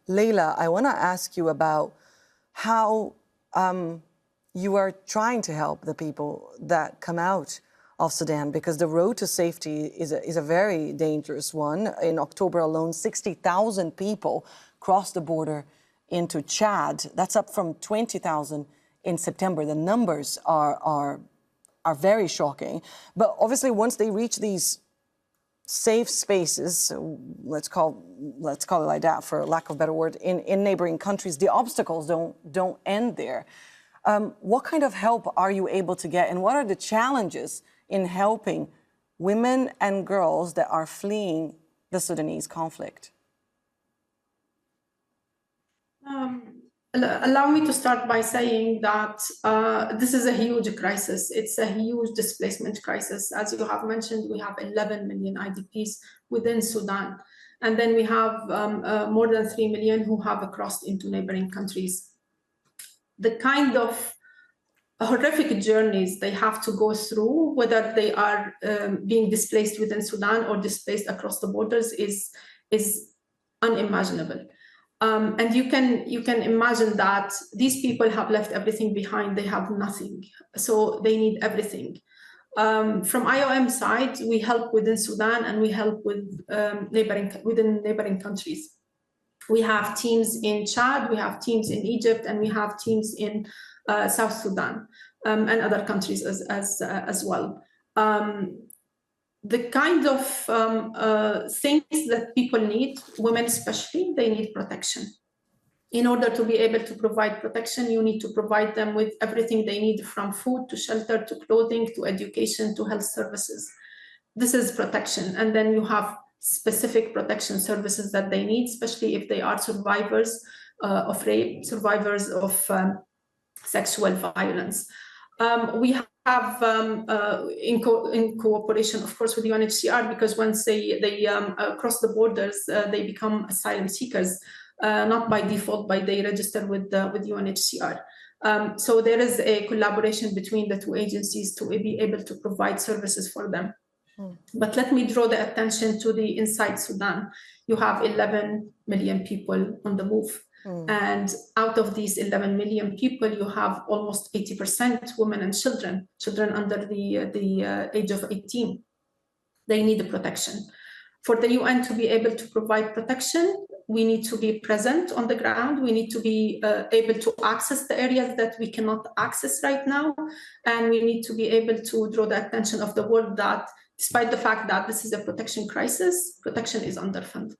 Leila, I want to ask you about how you are trying to help the people that come out of Sudan, because the road to safety is a very dangerous one. In October alone, 60,000 people crossed the border into Chad. That's up from 20,000 in September. The numbers are very shocking. But obviously, once they reach these safe spaces, let's call it like that, for lack of a better word, in neighboring countries, the obstacles don't end there. What kind of help are you able to get, and what are the challenges in helping women and girls that are fleeing the Sudanese conflict? Allow me to start by saying that this is a huge crisis. It's a huge displacement crisis. As you have mentioned, we have 11 million IDPs within Sudan. And then we have more than 3 million who have crossed into neighboring countries. The kind of horrific journeys they have to go through, whether they are being displaced within Sudan or displaced across the borders, is unimaginable. And you can imagine that these people have left everything behind. They have nothing, so they need everything. From IOM side, we help within Sudan and we help with within neighboring countries. We have teams in Chad, we have teams in Egypt, and we have teams in South Sudan and other countries as well. The kind of things that people need, women especially, they need protection. In order to be able to provide protection, you need to provide them with everything they need, from food to shelter to clothing to education to health services. This is protection. And then you have specific protection services that they need, especially if they are survivors of rape, survivors of sexual violence. We have, in cooperation, of course, with UNHCR, because once they cross the borders, they become asylum seekers, not by default, but they register with UNHCR. So there is a collaboration between the two agencies to be able to provide services for them. But let me draw the attention to the inside Sudan. You have 11 million people on the move. And out of these 11 million people, you have almost 80% women and children under the age of 18. They need protection. For the UN to be able to provide protection, we need to be present on the ground. We need to be able to access the areas that we cannot access right now. And we need to be able to draw the attention of the world that despite the fact that this is a protection crisis, protection is underfunded.